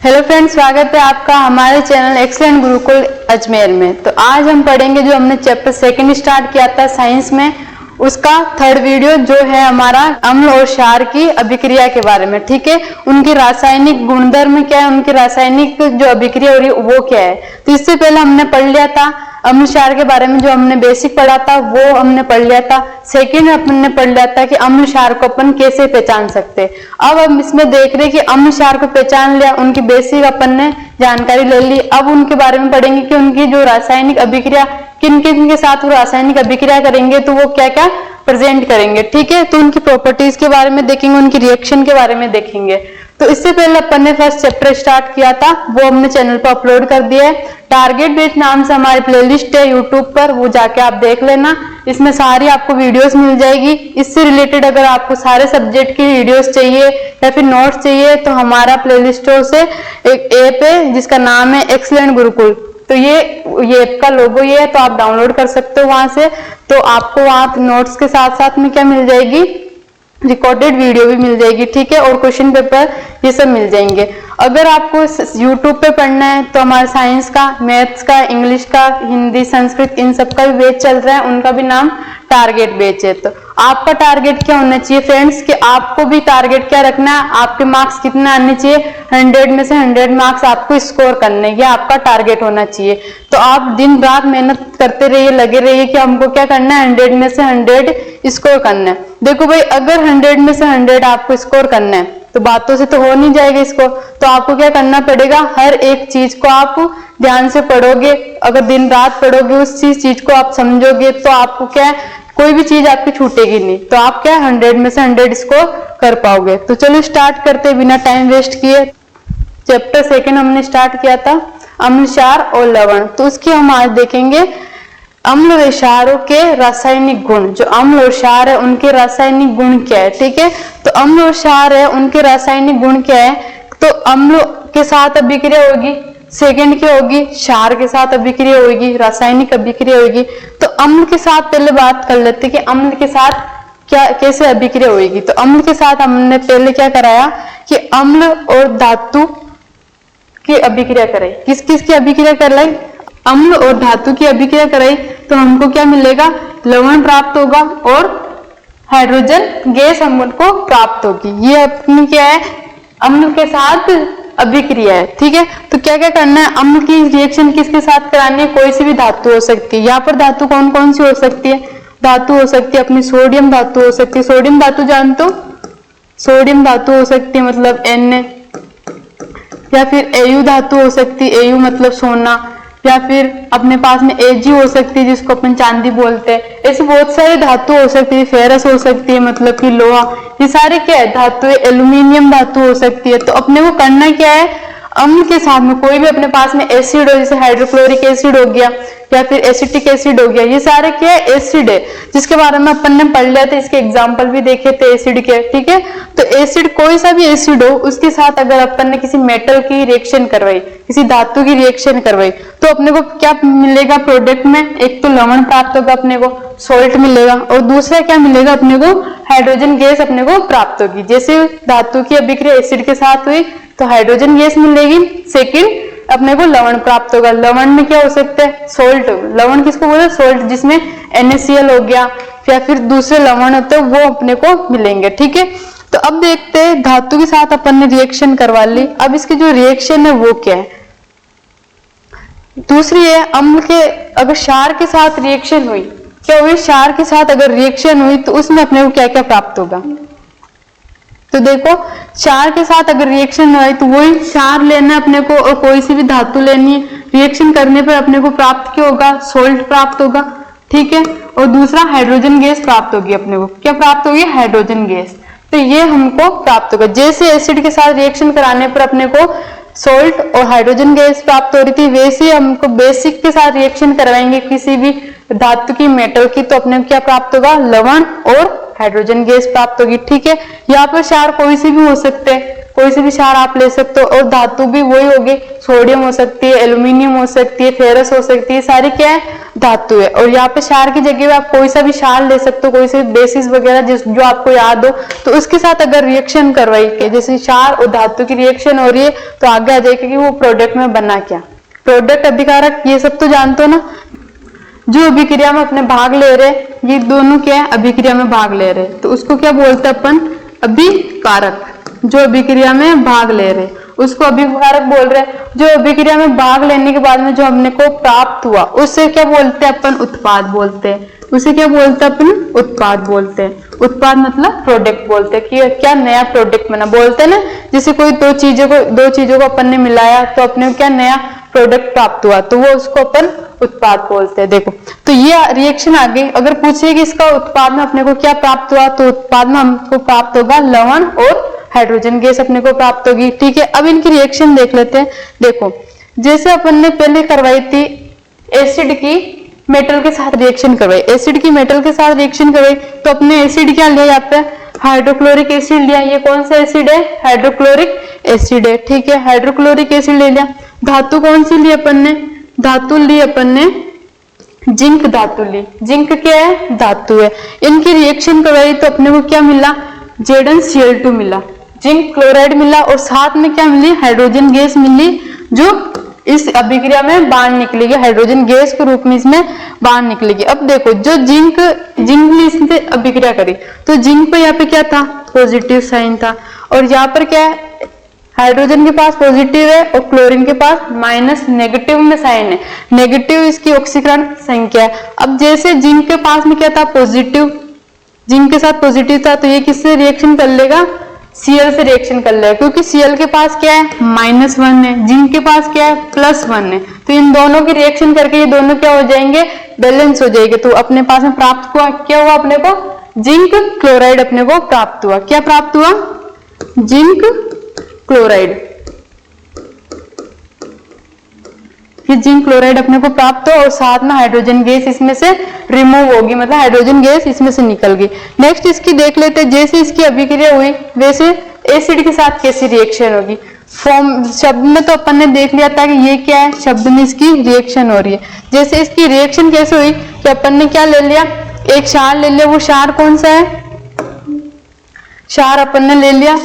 Hello friends, स्वागत है आपका हमारे चैनल एक्सीलेंट गुरुकुल अजमेर में। तो आज हम पढ़ेंगे जो हमने चैप्टर सेकंड स्टार्ट किया था साइंस में, उसका थर्ड वीडियो जो है हमारा अम्ल और क्षार की अभिक्रिया के बारे में। ठीक है, उनकी रासायनिक गुणधर्म क्या है, उनकी रासायनिक जो अभिक्रिया हो रही है वो क्या है। तो इससे पहले हमने पढ़ लिया था अम्ल क्षार के बारे में, जो हमने बेसिक पढ़ा था वो हमने पढ़ लिया था। सेकेंड हमने पढ़ लिया था कि अम्ल क्षार को अपन कैसे पहचान सकते। अब हम इसमें देख रहे हैं कि अम्ल क्षार को पहचान लिया, उनकी बेसिक अपन ने जानकारी ले ली। अब उनके बारे में पढ़ेंगे कि उनकी जो रासायनिक अभिक्रिया किन किन के साथ वो रासायनिक अभिक्रिया करेंगे, तो वो क्या क्या प्रेजेंट करेंगे। ठीक है, तो उनकी प्रॉपर्टीज के बारे में देखेंगे, उनकी रिएक्शन के बारे में देखेंगे। तो इससे पहले अपन ने फर्स्ट चैप्टर स्टार्ट किया था, वो हमने चैनल पर अपलोड कर दिया है। टारगेट बेच नाम से हमारी प्लेलिस्ट है यूट्यूब पर, वो जाके आप देख लेना। इसमें सारी आपको वीडियोस मिल जाएगी। इससे रिलेटेड अगर आपको सारे सब्जेक्ट की वीडियोस चाहिए या फिर नोट्स चाहिए, तो हमारा प्लेलिस्ट से एक ऐप है जिसका नाम है एक्सीलेंट गुरुकुल। तो ये ऐप का लोगो ये है, तो आप डाउनलोड कर सकते हो वहां से। तो आपको वहां नोट्स के साथ साथ में क्या मिल जाएगी, रिकॉर्डेड वीडियो भी मिल जाएगी। ठीक है, और क्वेश्चन पेपर ये सब मिल जाएंगे। अगर आपको यूट्यूब पे पढ़ना है तो हमारे साइंस का, मैथ्स का, इंग्लिश का, हिंदी, संस्कृत, इन सब का भी बैच चल रहा है, उनका भी नाम टारगेट बैच है। तो आपका टारगेट क्या होना चाहिए फ्रेंड्स, कि आपको भी टारगेट क्या रखना है, आपके मार्क्स कितने आने चाहिए, 100 में से 100 मार्क्स आपको स्कोर करने, ये आपका टारगेट होना चाहिए। तो आप दिन रात मेहनत करते रहिए, लगे रहिए कि हमको क्या करना है, 100 में से 100 स्कोर करना है। देखो भाई, अगर 100 में से 100 आपको स्कोर करना है तो बातों से तो हो नहीं जाएगा इसको। तो आपको क्या करना पड़ेगा, हर एक चीज को आप ध्यान से पढ़ोगे। अगर दिन रात पढ़ोगे, उस चीज को आप समझोगे, तो आपको क्या है, कोई भी चीज आपकी छूटेगी नहीं। तो आप क्या 100 में से 100 स्कोर कर पाओगे। तो चलो स्टार्ट करते बिना टाइम वेस्ट किए। चैप्टर सेकंड हमने स्टार्ट किया था अम्ल, क्षार और लवण। तो उसकी हम आज देखेंगे अम्ल और क्षारों के रासायनिक गुण। जो अम्ल और क्षार है उनके रासायनिक गुण क्या है। ठीक है, तो अम्ल और क्षार है उनके रासायनिक गुण क्या है। तो अम्ल के साथ अभिक्रिया होगी, सेकंड क्या होगी, क्षार के साथ अभिक्रिया होगी, रासायनिक अभिक्रिया होगी। तो अम्ल के साथ पहले बात कर लेते कि अम्ल के साथ क्या कैसे अभिक्रिया होगी। तो अम्ल के साथ हमने पहले क्या कराया कि अम्ल और धातु की अभिक्रिया कराई। किस किस की अभिक्रिया कर लाई, अम्ल और धातु की अभिक्रिया कराई। तो हमको क्या मिलेगा, लवण प्राप्त होगा और हाइड्रोजन गैस हमको प्राप्त होगी। ये अपनी क्या है, अम्ल के साथ अभिक्रिया है। ठीक है, तो क्या क्या करना है, अम्ल की रिएक्शन किसके साथ करानी है, कोई सी भी धातु हो सकती है। यहाँ पर धातु कौन कौन सी हो सकती है, धातु हो सकती है अपनी सोडियम धातु हो सकती है। सोडियम धातु जानते हो, सोडियम धातु हो सकती है मतलब Na, या फिर Au धातु हो सकती है, Au मतलब सोना, या फिर अपने पास में Ag हो सकती है जिसको अपन चांदी बोलते हैं। ऐसी बहुत सारी धातु हो सकती है, फेरस हो सकती है मतलब कि लोहा। ये सारे क्या है, धातु है। एल्यूमिनियम धातु हो सकती है। तो अपने को करना क्या है, अम्ल के साथ में कोई भी अपने पास में एसिड हो, जैसे हाइड्रोक्लोरिक एसिड हो गया या फिर एसिटिक एसिड हो गया, ये सारे क्या है, एसिड है, जिसके बारे में अपन ने पढ़ लिया था। इसके एग्जांपल भी देखे थे एसिड के। ठीक है, तो एसिड कोई सा भी एसिड हो, उसके साथ अगर अपन ने किसी मेटल की रिएक्शन करवाई, किसी धातु की रिएक्शन करवाई, तो अपने को क्या मिलेगा प्रोडक्ट में, एक तो लवण प्राप्त होगा, अपने को सॉल्ट मिलेगा, और दूसरा क्या मिलेगा अपने को, हाइड्रोजन गैस अपने को प्राप्त होगी। जैसे धातु की अभिक्रिया एसिड के साथ हुई तो हाइड्रोजन गैस मिलेगी, सेकेंड अपने को लवण प्राप्त होगा। लवण में क्या हो सकता है, सोल्ट। लवण किसको बोलते हैं, सोल्ट, जिसमें NaCl हो गया या फिर दूसरे लवण होते हैं, वो अपने को मिलेंगे। ठीक है, तो अब देखते हैं धातु के साथ अपन ने रिएक्शन करवा ली। अब इसकी जो रिएक्शन है वो क्या है। दूसरी है अम्ल के, अगर क्षार के साथ रिएक्शन हुई, क्या हुई, क्षार के साथ अगर रिएक्शन हुई तो उसमें अपने को क्या क्या प्राप्त होगा। तो देखो, क्षार के साथ अगर रिएक्शन हुई तो वही क्षार लेना अपने को और कोई सी भी धातु लेनी है। रिएक्शन करने पर अपने को प्राप्त क्या होगा, सोल्ट प्राप्त होगा। ठीक है, और दूसरा हाइड्रोजन गैस प्राप्त होगी। अपने को क्या प्राप्त होगी, हाइड्रोजन गैस। तो ये हमको प्राप्त होगा। जैसे एसिड के साथ रिएक्शन कराने पर अपने को सोल्ट और हाइड्रोजन गैस प्राप्त हो रही थी, वैसे हमको बेसिक के साथ रिएक्शन करवाएंगे किसी भी धातु की, मेटल की, तो अपने को क्या प्राप्त होगा, लवण और हाइड्रोजन गैस प्राप्त होगी। ठीक है, यहाँ पर क्षार कोई सी भी हो सकते हैं, कोई से भी क्षार आप ले सकते हो। और धातु भी वही होगी, सोडियम हो सकती है, एल्यूमिनियम हो सकती है, फेरस हो सकती है, सारी क्या है धातु है। और यहाँ पे क्षार की जगह पे आप कोई सा भी क्षार ले सकते हो, कोई से बेसिस वगैरह जो आपको याद हो, तो उसके साथ अगर रिएक्शन करवाई के जैसे क्षार और धातु की रिएक्शन हो रही है तो आगे आ जाएगा कि वो प्रोडक्ट में बना क्या, प्रोडक्ट, अभिकारक, ये सब तो जानते हो ना। जो अभिक्रिया में अपने भाग ले रहे, ये दोनों क्या है अभिक्रिया में भाग ले रहे, तो उसको क्या बोलते हैं अपन अभिकारक। जो अभिक्रिया में भाग ले रहे उसको अभिकारक बोल रहे। जो अभिक्रिया में भाग लेने के बाद में जो हमने को प्राप्त हुआ उससे क्या बोलते हैं अपन उत्पाद बोलते हैं। उसे क्या बोलते हैं अपन उत्पाद बोलते हैं। उत्पाद मतलब प्रोडक्ट बोलते हैं कि क्या नया प्रोडक्ट बना, बोलते हैं ना जैसे कोई दो चीजों को अपन ने मिलाया तो अपने क्या नया प्रोडक्ट प्राप्त हुआ, तो वो उसको अपन उत्पाद बोलते हैं। देखो तो ये रिएक्शन आगे अगर पूछे कि इसका उत्पाद में अपने को क्या प्राप्त हुआ, तो उत्पाद में हमको प्राप्त होगा लवण और हाइड्रोजन गैस अपने को प्राप्त होगी। ठीक है, अब इनकी रिएक्शन देख लेते हैं। देखो जैसे अपन ने पहले करवाई थी एसिड की मेटल के साथ रिएक्शन करवाई, एसिड की मेटल के साथ रिएक्शन करवाई, तो अपने एसिड क्या लिया यहाँ पे हाइड्रोक्लोरिक एसिड लिया। ये कौन सा एसिड है, हाइड्रोक्लोरिक एसिड है। ठीक है, हाइड्रोक्लोरिक एसिड ले लिया। धातु कौन सी ली अपन ने, धातु ली अपन ने जिंक धातु ली। जिंक क्या है, धातु है। इनकी रिएक्शन करवाई तो अपने को क्या मिला, Zn-Cl2 मिला, जिंक क्लोराइड मिला, और साथ में क्या मिली, हाइड्रोजन गैस मिली जो इस अभिक्रिया में बाहर निकलेगी, हाइड्रोजन गैस के रूप में इसमें बाहर निकलेगी। अब देखो जो जिंक ने इससे अभिक्रिया करी तो जिंक पे यहाँ पे क्या था, पॉजिटिव साइन था, और यहाँ पर क्या है हाइड्रोजन के पास पॉजिटिव है और क्लोरीन के पास माइनस नेगेटिव में साइन है, नेगेटिव इसकी ऑक्सीकरण संख्या है। अब जैसे जिंक के पास में क्या था पॉजिटिव, जिंक के साथ पॉजिटिव था, तो ये किससे रिएक्शन कर लेगा, Cl से रिएक्शन कर लेगा, क्योंकि Cl के पास क्या है -1 है, जिंक के पास क्या है +1 है, तो इन दोनों की रिएक्शन करके ये दोनों क्या हो जाएंगे, बैलेंस हो जाएंगे। तो अपने पास में प्राप्त हुआ क्या हुआ, अपने को जिंक क्लोराइड अपने को प्राप्त हुआ। क्या प्राप्त हुआ, जिंक क्लोराइड। ये जिंक क्लोराइड अपने को प्राप्त हो और साथ में हाइड्रोजन गैस इसमें से रिमूव होगी, मतलब हाइड्रोजन गैस इसमें से निकल गई। नेक्स्ट इसकी देख लेते हैं, जैसे इसकी अभिक्रिया हुई वैसे एसिड के साथ कैसी रिएक्शन होगी। फॉर्म शब्द में तो अपन ने देख लिया था कि ये क्या है, शब्द में इसकी रिएक्शन हो रही है। जैसे इसकी रिएक्शन कैसे हुई कि अपन ने क्या ले लिया, एक क्षार ले लिया। वो क्षार कौन सा है, क्षार अपन ने ले लिया,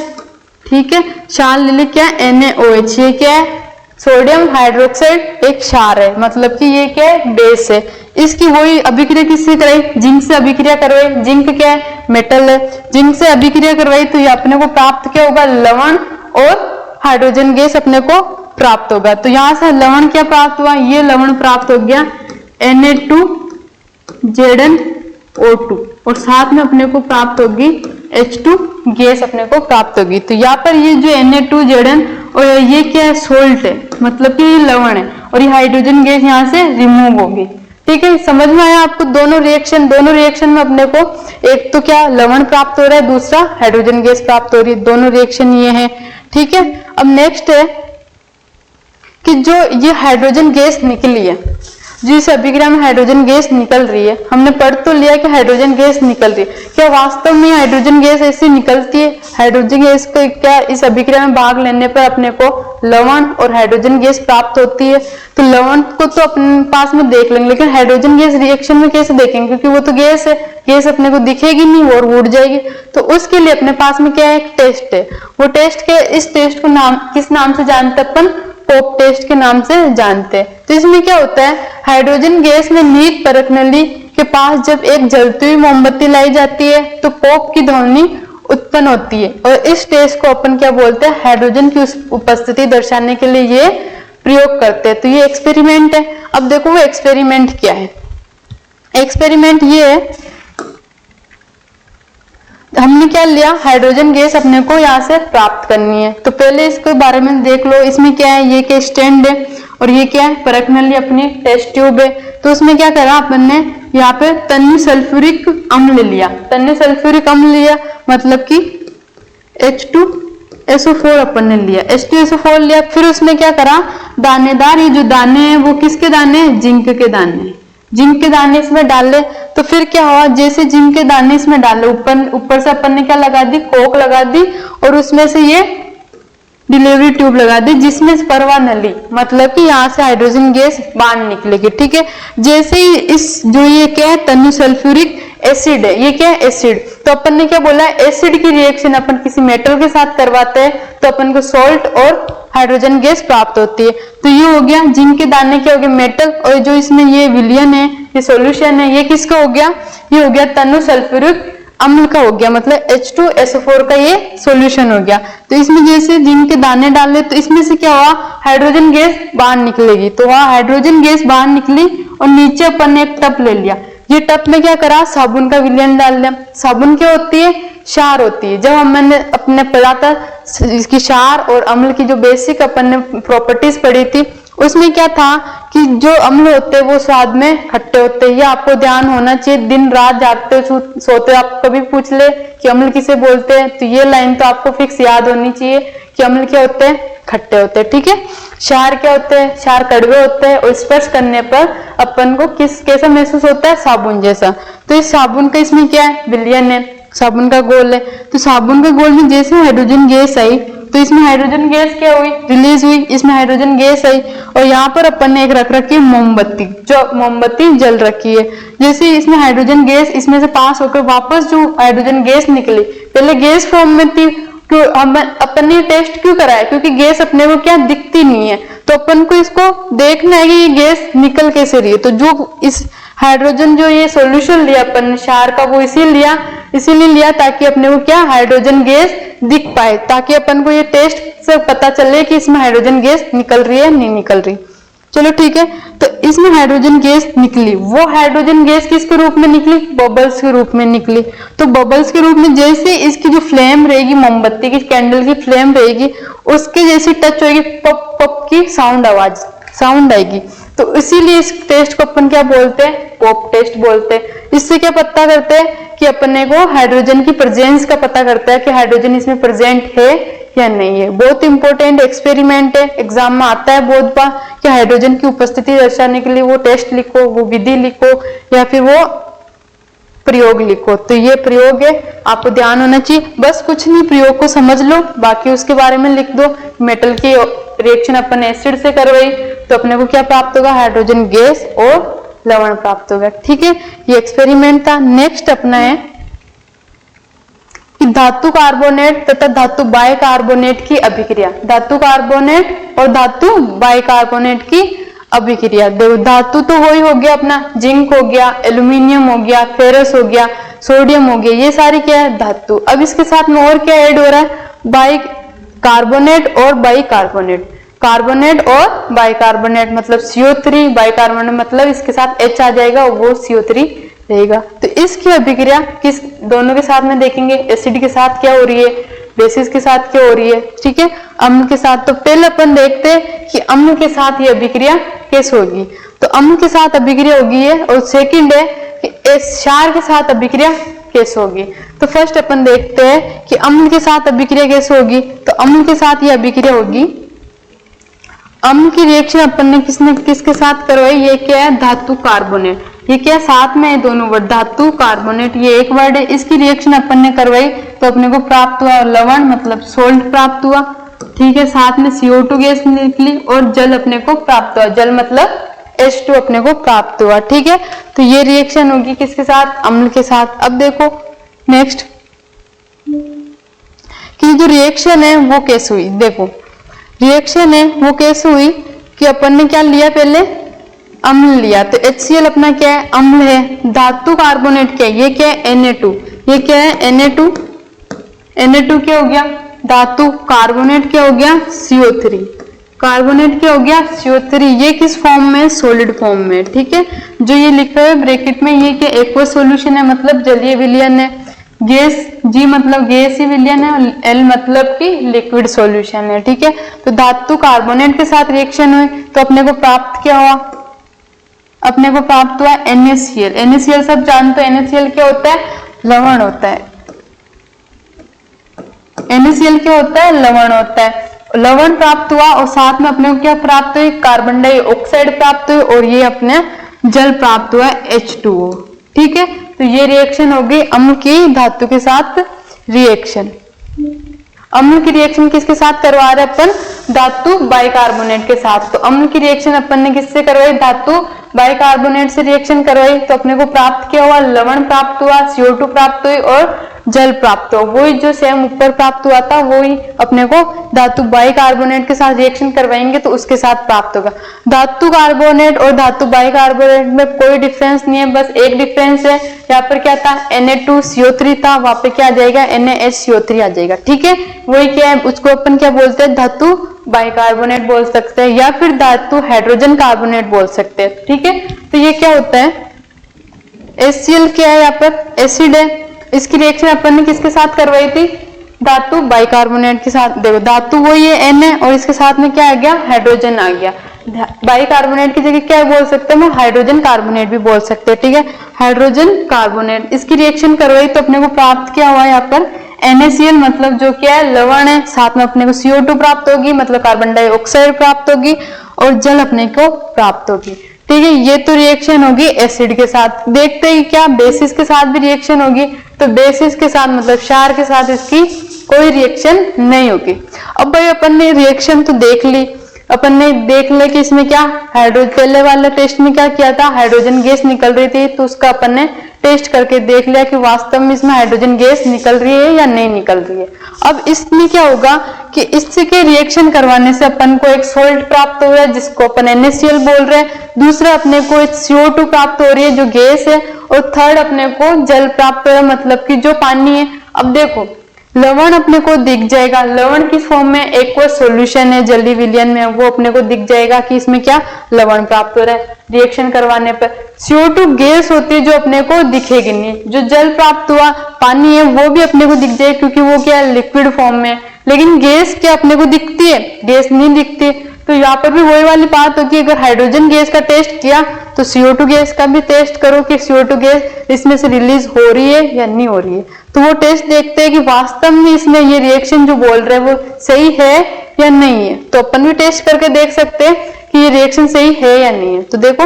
ठीक है, क्षार ले लिया क्या, NaOH। ये क्या है, सोडियम हाइड्रोक्साइड एक क्षार है, मतलब कि ये क्या है, बेस है। इसकी वही अभिक्रिया किससे कराई, जिंक से अभिक्रिया करवाई। जिंक क्या है, मेटल है, जिंक से अभिक्रिया करवाई तो ये अपने को प्राप्त क्या होगा, लवण और हाइड्रोजन गैस अपने को प्राप्त होगा। तो यहाँ से लवण क्या प्राप्त हुआ, ये लवण प्राप्त हो गया Na2ZnO2, और साथ में अपने को प्राप्त होगी H2 गैस अपने को प्राप्त होगी। तो यहाँ पर ये जो Na2Zn और ये क्या है, सोल्ट है, मतलब कि ये लवण है, और ये हाइड्रोजन गैस यहाँ से रिमूव होगी। ठीक है, समझ में आया आपको। दोनों रिएक्शन में अपने को एक तो क्या लवण प्राप्त हो रहा है, दूसरा हाइड्रोजन गैस प्राप्त हो रही है। दोनों रिएक्शन ये है। ठीक है, अब नेक्स्ट है कि जो ये हाइड्रोजन गैस निकली है, जिस अभिक्रिया में हाइड्रोजन गैस निकल रही है, हमने पढ़ तो लिया कि हाइड्रोजन गैस निकल रही है, क्या वास्तव में हाइड्रोजन गैस ऐसी निकलती है। हाइड्रोजन गैस को क्या इस अभिक्रिया में भाग लेने पर अपने को लवण और हाइड्रोजन गैस प्राप्त होती है। तो लवण को तो अपने पास में देख लेंगे, लेकिन हाइड्रोजन गैस रिएक्शन में कैसे देखेंगे, क्योंकि वो तो गैस है, गैस अपने को दिखेगी नहीं और उड़ जाएगी। तो उसके लिए अपने पास में क्या है, एक टेस्ट है। वो टेस्ट के इस टेस्ट को किस नाम से जानते अपन, पोप टेस्ट के नाम से जानते हैं। तो इसमें क्या होता है, हाइड्रोजन गैस में नीट परख नली के पास जब एक जलती हुई मोमबत्ती लाई जाती है तो पोप की ध्वनि उत्पन्न होती है, और इस टेस्ट को अपन क्या बोलते हैं, हाइड्रोजन की उपस्थिति दर्शाने के लिए ये प्रयोग करते हैं। तो ये एक्सपेरिमेंट है। अब देखो वो एक्सपेरिमेंट क्या है, एक्सपेरिमेंट ये है, हमने क्या लिया, हाइड्रोजन गैस अपने को यहाँ से प्राप्त करनी है। तो पहले इसके बारे में देख लो, इसमें क्या है, ये क्या स्टैंड है और ये क्या है, परख नली अपनी टेस्ट ट्यूब है। तो उसमें क्या करा अपन ने, यहाँ पे तन्य सल्फ्यूरिक अम्ल लिया, तन्य सल्फ्यूरिक अम्ल लिया, मतलब कि H2SO4 अपन ने लिया, H2SO4 लिया। फिर उसमें क्या करा, दानेदार, ये जो दाने हैं वो किसके दाने, जिंक के दाने, जिंक के दाने इसमें डाले। तो फिर क्या हुआ, जैसे जिंक के दाने इसमें डाले, ऊपर से अपन ने क्या लगा दी, कोक लगा दी, और उसमें से ये डिलीवरी ट्यूब लगा दी जिसमें परवा नली, मतलब कि यहाँ से हाइड्रोजन गैस बाहर निकलेगी। ठीक है, जैसे ही इस जो ये क्या है तनु सल्फ्यूरिक एसिड है, ये क्या है एसिड, तो अपन ने क्या बोला है एसिड की रिएक्शन अपन किसी मेटल के साथ करवाते हैं तो अपन को सॉल्ट और हाइड्रोजन गैस प्राप्त होती है। तो ये हो गया जिंक के दाने क्या हो गया मेटल, और जो इसमें ये विलयन है ये सॉल्यूशन है ये किसका हो गया, ये हो गया तनु सल्फ्यूरिक अम्ल का हो गया, मतलब H2SO4 का ये सॉल्यूशन हो गया। तो इसमें जैसे जिंक के दाने डाले तो इसमें से क्या हुआ हाइड्रोजन गैस बाहर निकलेगी, तो वहां हाइड्रोजन गैस बाहर निकली और नीचे अपन ने एक टप ले लिया, ये टप में क्या करा साबुन का विलयन डाल दिया। साबुन क्या होती है, क्षार होती है। जब हमने अपने पढ़ा था इसकी क्षार और अम्ल की जो बेसिक अपन ने प्रॉपर्टीज पढ़ी थी उसमें क्या था कि जो अम्ल होते हैं वो स्वाद में खट्टे होते हैं, ये आपको ध्यान होना चाहिए। दिन रात जागते सोते आप कभी पूछ ले कि अम्ल किसे बोलते हैं तो ये लाइन तो आपको फिक्स याद होनी चाहिए कि अम्ल क्या होते हैं खट्टे होते हैं। ठीक है, क्षार क्या होते हैं, क्षार कड़वे होते हैं और स्पर्श करने पर अपन को कैसा महसूस होता है साबुन जैसा। तो इस साबुन का इसमें क्या है विलयन है, साबुन का गोल है, तो साबुन के गोल में जैसे हाइड्रोजन गैस आई तो इसमें हाइड्रोजन गैस क्या हुई रिलीज हुई, इसमें हाइड्रोजन गैस आई और यहाँ पर अपन ने एक रख रखी है मोमबत्ती, जो मोमबत्ती जल रखी है। जैसे इसमें हाइड्रोजन गैस इसमें से पास होकर वापस जो हाइड्रोजन गैस निकली, पहले गैस फॉर्म में थी, तो अपन ने टेस्ट क्यों कराया, क्योंकि गैस अपने को क्या दिखती नहीं है, तो अपन को इसको देखना है कि ये गैस निकल कैसे रही है। तो जो इस हाइड्रोजन जो ये सॉल्यूशन लिया अपन ने क्षार का वो इसीलिए लिया ताकि अपने को क्या हाइड्रोजन गैस दिख पाए, ताकि अपन को ये टेस्ट से पता चले कि इसमें हाइड्रोजन गैस निकल रही है नहीं निकल रही। चलो ठीक है, तो इसमें हाइड्रोजन गैस निकली, वो हाइड्रोजन गैस किसके रूप में निकली बबल्स के रूप में निकली। तो बबल्स के रूप में जैसे इसकी जो फ्लेम रहेगी मोमबत्ती की कैंडल की फ्लेम रहेगी उसके जैसी टच होगी पप पप की साउंड आएगी। तो इसीलिए इस टेस्ट को अपन क्या बोलते हैं पॉप टेस्ट बोलते हैं। इससे क्या पता करते हैं कि अपने को हाइड्रोजन की प्रेजेंस का पता करता है कि हाइड्रोजन इसमें प्रेजेंट है या नहीं है। बहुत इंपॉर्टेंट एक्सपेरिमेंट है, एग्जाम में आता है बहुत बार कि हाइड्रोजन की उपस्थिति दर्शाने के लिए वो टेस्ट लिखो, वो विधि लिखो या फिर वो प्रयोग लिखो। तो ये प्रयोग है, आपको ध्यान होना चाहिए, बस कुछ नहीं प्रयोग को समझ लो बाकी उसके बारे में लिख दो। मेटल की रिएक्शन अपन एसिड से करवाई तो अपने को क्या प्राप्त होगा हाइड्रोजन गैस और लवण प्राप्त होगा। ठीक है, ये एक्सपेरिमेंट था। नेक्स्ट अपना है कि धातु कार्बोनेट तथा धातु बाइकार्बोनेट की अभिक्रिया। धातु कार्बोनेट और धातु बाइकार्बोनेट की अभिक्रिया। धातु तो वही हो गया अपना जिंक हो गया, एल्यूमिनियम हो गया, फेरस हो गया, सोडियम हो गया, ये सारी क्या है धातु। अब इसके साथ में और क्या ऐड हो रहा है बाइकार्बोनेट और बाइकार्बोनेट। कार्बोनेट और बाइकार्बोनेट मतलब CO3, बाइकार्बोनेट मतलब इसके साथ H आ जाएगा वो CO3 रहेगा। तो इसकी अभिक्रिया किस दोनों के साथ में देखेंगे, एसिड के साथ क्या हो रही है, बेसिस के साथ क्या हो रही है, ठीक है, अम्ल के साथ। तो पहले अपन देखते हैं कि अम्ल के साथ ये अभिक्रिया कैसे होगी। तो अम्ल के साथ अभिक्रिया होगी है और सेकंड है कि क्षार के साथ अभिक्रिया कैसे होगी। तो फर्स्ट अपन देखते हैं कि अम्ल के साथ अभिक्रिया कैसे होगी। तो अम्ल के साथ ये अभिक्रिया होगी, अम्ल की रिएक्शन अपन ने किसके साथ करवाई, ये क्या है धातु कार्बोनेट, ये क्या साथ में है दोनों वर्ड धातु कार्बोनेट ये एक वर्ड है। इसकी रिएक्शन अपन ने करवाई तो अपने को प्राप्त हुआ लवण मतलब सोल्ट प्राप्त हुआ, ठीक है, साथ में CO2 गैस निकली और जल अपने को प्राप्त हुआ, जल मतलब H2 अपने को प्राप्त हुआ। ठीक है, तो ये रिएक्शन होगी किसके साथ अम्ल के साथ। अब देखो नेक्स्ट कि जो रिएक्शन है वो कैसे हुई। देखो रिएक्शन है वो कैसे हुई कि अपन ने क्या लिया पहले अम्ल लिया, तो HCl अपना क्या है अम्ल है। धातु कार्बोनेट क्या है, ये क्या है Na2, ये क्या है Na2, Na2 क्या हो गया धातु, कार्बोनेट क्या हो गया CO3, कार्बोनेट क्या हो गया CO3। ये किस फॉर्म में, सॉलिड फॉर्म में। ठीक है, जो ये लिखा है ब्रैकेट में ये क्या एक्वस सॉल्यूशन है मतलब जलीय विलयन है। गैस G मतलब गैसीय विलयन है, L मतलब कि लिक्विड सॉल्यूशन है। ठीक है, तो धातु कार्बोनेट के साथ रिएक्शन हुई तो अपने को प्राप्त क्या हुआ, अपने को प्राप्त हुआ NaCl। NaCl सब जानते हो, NaCl क्या होता है लवण होता है। NaCl क्या होता है लवण होता है। लवण प्राप्त हुआ और साथ में अपने को क्या प्राप्त हुई कार्बन डाइऑक्साइड प्राप्त हुई और ये अपने जल प्राप्त हुआ H2O। ठीक है, तो ये रिएक्शन होगी अम्ल की धातु के साथ रिएक्शन। अम्ल की रिएक्शन किसके साथ करवा रहे हैं अपन? धातु बाइकार्बोनेट के साथ। तो अम्ल की रिएक्शन अपन ने किससे करवाई? धातु बाइकार्बोनेट से रिएक्शन करवाई। तो अपने को प्राप्त क्या हुआ? लवण प्राप्त हुआ, CO2 प्राप्त हुई और जल प्राप्त हुआ। वही जो सेम ऊपर प्राप्त हुआ था वही अपने को धातु बाइकार्बोनेट के साथ रिएक्शन करवाएंगे तो उसके साथ प्राप्त होगा। धातु कार्बोनेट और धातु बाइकार्बोनेट में कोई डिफरेंस नहीं है, बस एक डिफरेंस है। यहाँ पर क्या था? Na2CO3 था, वहां पे क्या आ जाएगा? NaHCO3 आ जाएगा। ठीक है, वही क्या है, उसको अपन क्या बोलते हैं? धातु बाइकार्बोनेट बोल सकते हैं या फिर धातु हाइड्रोजन कार्बोनेट बोल सकते हैं। ठीक है, तो ये क्या होता है? HCl क्या है? यहाँ पर एसिड है। इसकी रिएक्शन अपन ने किसके साथ करवाई थी? धातु बाइकार्बोनेट के साथ। देखो धातु वही है N है और इसके साथ में क्या आ गया? हाइड्रोजन आ गया। बाइकार्बोनेट की जगह क्या बोल सकते हैं? हाइड्रोजन कार्बोनेट भी बोल सकते हैं। ठीक है, हाइड्रोजन कार्बोनेट। इसकी रिएक्शन करवाई तो अपने को प्राप्त क्या हुआ? यहाँ पर NaCl मतलब जो क्या है? लवण है। साथ में अपने को CO2 प्राप्त होगी, मतलब कार्बन डाइऑक्साइड प्राप्त होगी और जल अपने को प्राप्त होगी। ठीक है, ये तो रिएक्शन होगी एसिड के साथ। देखते ही क्या बेसिस के साथ भी रिएक्शन होगी? तो बेसिस के साथ मतलब क्षार के साथ इसकी कोई रिएक्शन नहीं होगी। अब भाई अपन ने रिएक्शन तो देख ली, अपन ने देख लिया कि इसमें क्या हाइड्रोजन, पहले वाले टेस्ट में क्या किया था? हाइड्रोजन गैस निकल रही थी, तो उसका अपन ने टेस्ट करके देख लिया कि वास्तव में इसमें हाइड्रोजन गैस निकल रही है या नहीं निकल रही है। अब इसमें क्या होगा कि इसके रिएक्शन करवाने से अपन को एक सॉल्ट प्राप्त हो रहा है जिसको अपन NaCl बोल रहे हैं, दूसरा अपने को CO2 प्राप्त हो रही है जो गैस है, और थर्ड अपने को जल प्राप्त हो रहा है मतलब कि जो पानी है। अब देखो लवण अपने को दिख जाएगा, लवण किस फॉर्म में? एक्वस सॉल्यूशन है, जली विलयन में, वो अपने को दिख जाएगा कि इसमें क्या लवण प्राप्त हो रहा है रिएक्शन करवाने पर। CO2 गैस होती है जो अपने को दिखेगी नहीं। जो जल प्राप्त हुआ पानी है वो भी अपने को दिख जाएगा क्योंकि वो क्या लिक्विड फॉर्म में, लेकिन गैस क्या अपने को दिखती है? गैस नहीं दिखती। तो यहाँ पर भी वही वाली बात होगी, अगर हाइड्रोजन गैस का टेस्ट किया तो CO2 गैस का भी टेस्ट करो कि CO2 गैस इसमें से रिलीज हो रही है या नहीं हो रही है। तो वो टेस्ट देखते हैं कि वास्तव में इसमें ये रिएक्शन जो बोल रहे हैं वो सही है या नहीं है। तो अपन भी टेस्ट करके देख सकते हैं कि ये रिएक्शन सही है या नहीं है। तो देखो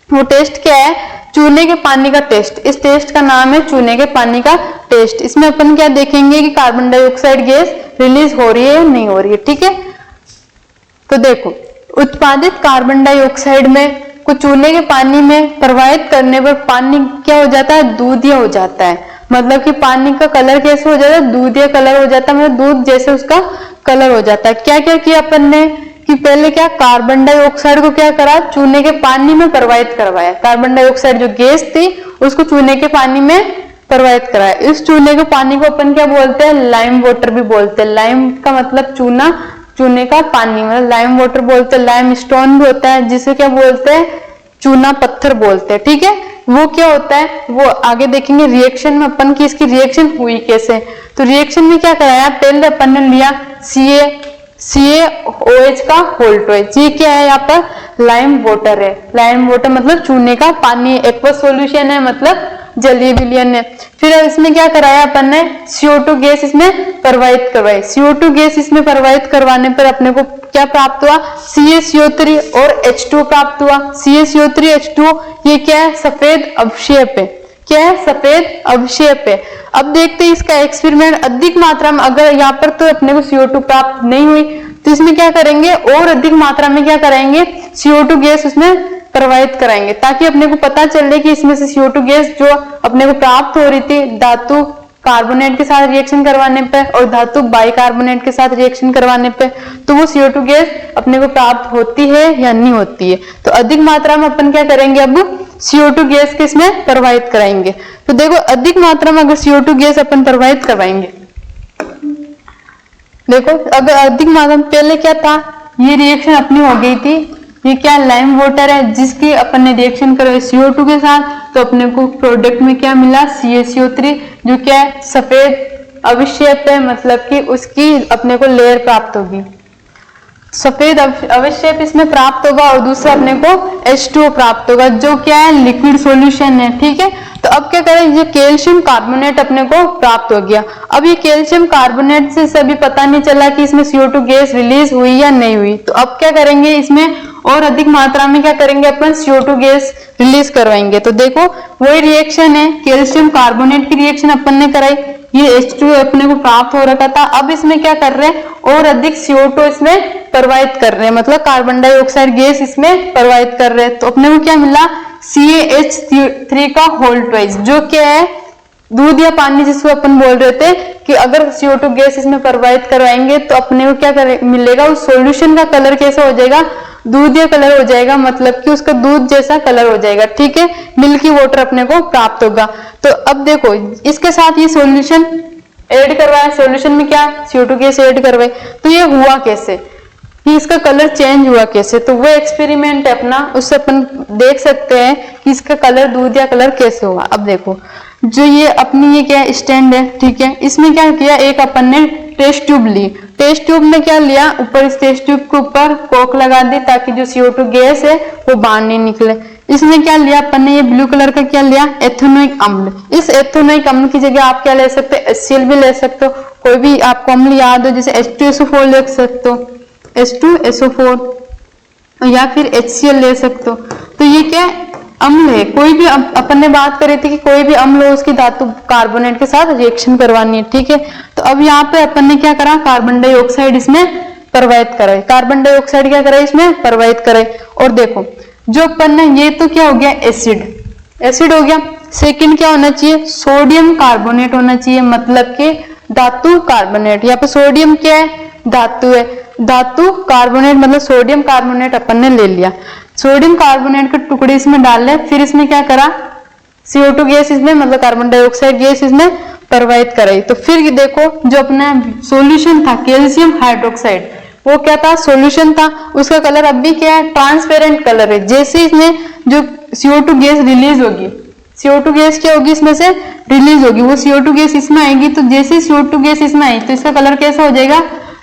वो टेस्ट क्या है? चूने के पानी का टेस्ट। इस टेस्ट का नाम है चूने के पानी का टेस्ट। इसमें अपन क्या देखेंगे कि कार्बन डाइऑक्साइड गैस रिलीज हो रही है या नहीं हो रही है। ठीक है, तो देखो उत्पादित कार्बन डाइऑक्साइड में को चूने के पानी में प्रवाहित करने पर पानी क्या हो जाता है? दूधिया हो जाता है। मतलब कि पानी का कलर कैसे हो जाता है? दूधिया कलर हो जाता है, मतलब दूध जैसे उसका कलर हो जाता है। क्या क्या किया अपन ने कि पहले क्या कार्बन डाइऑक्साइड को क्या करा? चूने के पानी में प्रवाहित करवाया। कार्बन डाइऑक्साइड जो गैस थी उसको चूने के पानी में प्रवाहित कराया। इस चूने के पानी को अपन क्या बोलते हैं? लाइम वाटर भी बोलते हैं। लाइम का मतलब चूना, चूने का पानी मतलब लाइम वाटर बोलते हैं। लाइम स्टोन भी होता है जिसे क्या बोलते हैं? चूना पत्थर बोलते हैं। ठीक है, वो क्या होता है वो आगे देखेंगे रिएक्शन में अपन की इसकी रिएक्शन हुई कैसे। तो रिएक्शन में क्या कराया? पहले अपन ने लिया CaOH का होल्टोएच। ये क्या है? यहाँ पर लाइम वाटर है। लाइम वाटर मतलब चूने का पानी, एक्वस सॉल्यूशन है मतलब जलीय विलयन है। फिर इसमें क्या कराया अपन ने? CO2 गैस इसमें प्रवाहित करवाई। CO2 गैस इसमें प्रवाहित करवाने पर अपने को क्या प्राप्त हुआ? CaCO3 और H2 प्राप्त हुआ। CaCO3 H2 ये क्या है? सफेद अवक्षेप है। क्या है? सफेद अवक्षेप है। अब देखते हैं इसका एक्सपेरिमेंट। अधिक मात्रा में अगर यहाँ पर तो अपने को CO2 प्राप्त नहीं हुई तो इसमें क्या करेंगे? और अधिक मात्रा में क्या कराएंगे? CO2 गैस उसमें प्रवाहित कराएंगे ताकि अपने को पता चले कि इसमें से CO2 गैस जो अपने को प्राप्त हो रही थी धातु कार्बोनेट के साथ रिएक्शन करवाने पे और धातु बाइकार्बोनेट के साथ रिएक्शन करवाने पे, तो वो CO2 गैस अपने को प्राप्त होती है या नहीं होती है। तो अधिक मात्रा में अपन क्या करेंगे? अब CO2 गैस के इसमें प्रवाहित कराएंगे। तो देखो अधिक मात्रा में अगर CO2 गैस अपन प्रवाहित करवाएंगे, देखो अगर अधिक मात्रा में पहले क्या था? ये रिएक्शन अपनी हो गई थी। ये क्या लाइम वाटर है जिसकी अपन ने रिएक्शन करवाई CO2 के साथ, तो अपने को प्रोडक्ट में क्या मिला? CaCO3 जो क्या है? सफेद अवक्षेप है, मतलब कि उसकी अपने को लेयर प्राप्त होगी। सफेद अवक्षेप इसमें प्राप्त होगा और दूसरा अपने को H2O प्राप्त होगा जो क्या है? लिक्विड सॉल्यूशन है। ठीक है, तो अब क्या करें? ये कैल्शियम कार्बोनेट अपने को प्राप्त हो गया। अब ये कैल्शियम कार्बोनेट से अभी पता नहीं चला कि इसमें CO2 गैस रिलीज हुई या नहीं हुई। तो अब क्या करेंगे? इसमें और अधिक मात्रा में क्या करेंगे? अपन CO2 गैस रिलीज करवाएंगे। तो देखो वही रिएक्शन है, कैल्शियम कार्बोनेट की रिएक्शन अपन ने कराई। ये H2 अपने को प्राप्त हो रखा था। अब इसमें क्या कर रहे हैं, और अधिक CO2 इसमें प्रवाहित कर रहे हैं, मतलब कार्बन डाइऑक्साइड गैस इसमें प्रवाहित कर रहे हैं। तो अपने को क्या मिला, CaH3 का होल ट्वाइस, जो क्या है दूध या पानी, जिसको अपन बोल रहे थे कि अगर CO2 गैस इसमें प्रवाहित करवाएंगे तो अपने को क्या मिलेगा, उस सॉल्यूशन का कलर कैसा हो जाएगा, दूध या कलर हो जाएगा, मतलब कि उसका दूध जैसा कलर हो जाएगा। ठीक है, मिल्की वाटर अपने को प्राप्त होगा। तो अब देखो इसके साथ ये सॉल्यूशन ऐड करवाया, सॉल्यूशन में क्या CO2 गैस ऐड करवाए, तो ये हुआ कैसे, कि इसका कलर चेंज हुआ कैसे, तो वो एक्सपेरिमेंट है अपना, उससे अपन देख सकते हैं कि इसका कलर दूध या कलर कैसे हुआ। अब देखो जो ये अपनी ये क्या स्टैंड है, ठीक है, इसमें क्या किया, एक अपन ने टेस्ट ट्यूब ली, टेस्ट ट्यूब में क्या लिया, ऊपर इस टेस्ट ट्यूब के ऊपर कोक लगा दी ताकि जो CO2 गैस है वो बाहर नहीं निकले। इसमें क्या लिया अपन ने, ये ब्लू कलर का क्या लिया, एथेनोइक अम्ल। इस एथेनोइक अम्ल की जगह आप क्या ले सकते हो, HCl भी ले सकते हो, कोई भी आपको अम्ल याद हो, जैसे H2SO4 ले सकते हो, H2SO4, या फिर HCl ले सकते हो। तो ये क्या अम्ल है, कोई भी अपन ने बात करी थी कि कोई भी अम्ल हो उसकी धातु कार्बोनेट के साथ रिएक्शन करवानी है। ठीक है, तो अब यहाँ पे अपन ने क्या करा, कार्बन डाइऑक्साइड इसमें प्रवाहित कराई, कार्बन डाइऑक्साइड क्या कराई इसमें प्रवाहित कराई। और देखो जो अपन ने, ये तो क्या हो गया एसिड, एसिड हो गया। सेकंड क्या होना चाहिए, सोडियम कार्बोनेट होना चाहिए, मतलब कि धातु कार्बोनेट। यहाँ पे सोडियम क्या है, धातु है, धातु कार्बोनेट मतलब सोडियम कार्बोनेट अपन ने ले लिया। सोडियम कार्बोनेट के टुकड़े इसमें डाल ले, फिर इसमें क्या करा, CO2 गैस इसमें मतलब कार्बन डाइऑक्साइड गैस इसमें प्रवाहित कराई। तो फिर देखो जो अपना सॉल्यूशन था कैल्शियम हाइड्रोक्साइड, वो क्या था, सॉल्यूशन था, उसका कलर अब भी क्या है, ट्रांसपेरेंट कलर है। जैसे इसमें जो CO2 गैस रिलीज होगी, CO2 गैस क्या होगी इसमें से रिलीज होगी, वो CO2 गैस इसमें आएगी, तो जैसे CO2 गैस इसमें आई तो इसका कलर कैसा हो जाएगा,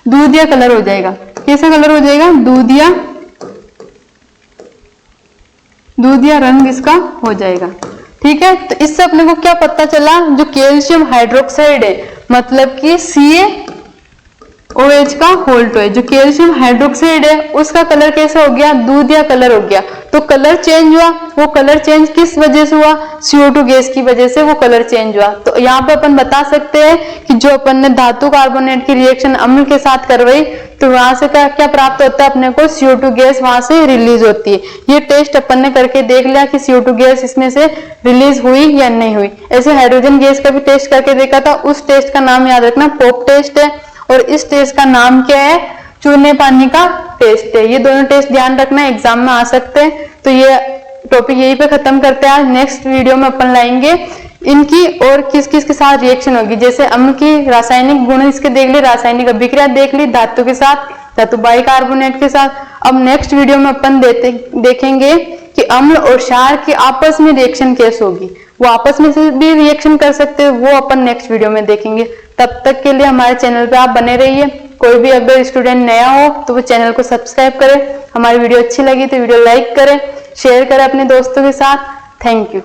दूधिया कलर हो जाएगा। कैसा कलर हो जाएगा, दूधिया रंग इसका हो जाएगा। ठीक है, तो इससे अपने को क्या पता चला, जो कैल्शियम हाइड्रोक्साइड है मतलब कि CaOH का होल ट्वाइस, जो कैल्शियम हाइड्रोक्साइड है उसका कलर कैसा हो गया, दूधिया कलर हो गया। तो कलर चेंज हुआ, वो कलर चेंज किस वजह से हुआ, CO2 गैस की वजह से वो कलर चेंज हुआ। तो यहाँ पे अपन बता सकते हैं कि जो अपन ने धातु कार्बोनेट की रिएक्शन अम्ल के साथ करवाई तो वहां से क्या प्राप्त होता है अपने को, CO2 गैस वहां से रिलीज होती है। ये टेस्ट अपन ने करके देख लिया कि CO2 गैस इसमें से रिलीज हुई या नहीं हुई। ऐसे हाइड्रोजन गैस का भी टेस्ट करके देखा था, उस टेस्ट का नाम याद रखना, पोप टेस्ट है, और इस टेस्ट का नाम क्या है, चूने पानी का टेस्ट है। ये दोनों टेस्ट ध्यान रखना, एग्जाम में आ सकते हैं। तो ये टॉपिक यहीं पे खत्म करते हैं। नेक्स्ट वीडियो में अपन लाएंगे इनकी और किस किस के साथ रिएक्शन होगी, जैसे अम्ल की रासायनिक गुण इसके देख ली, रासायनिक अभिक्रिया देख ली, धातु के साथ, धातु बाइकार्बोनेट के साथ। अब नेक्स्ट वीडियो में अपन देखेंगे कि अम्ल और क्षार की आपस में रिएक्शन कैसे होगी, वो आपस में से भी रिएक्शन कर सकते हैं, वो अपन नेक्स्ट वीडियो में देखेंगे। तब तक के लिए हमारे चैनल पे आप बने रहिए। कोई भी अगर स्टूडेंट नया हो तो वो चैनल को सब्सक्राइब करें, हमारी वीडियो अच्छी लगी तो वीडियो लाइक करें, शेयर करें अपने दोस्तों के साथ। Thank you.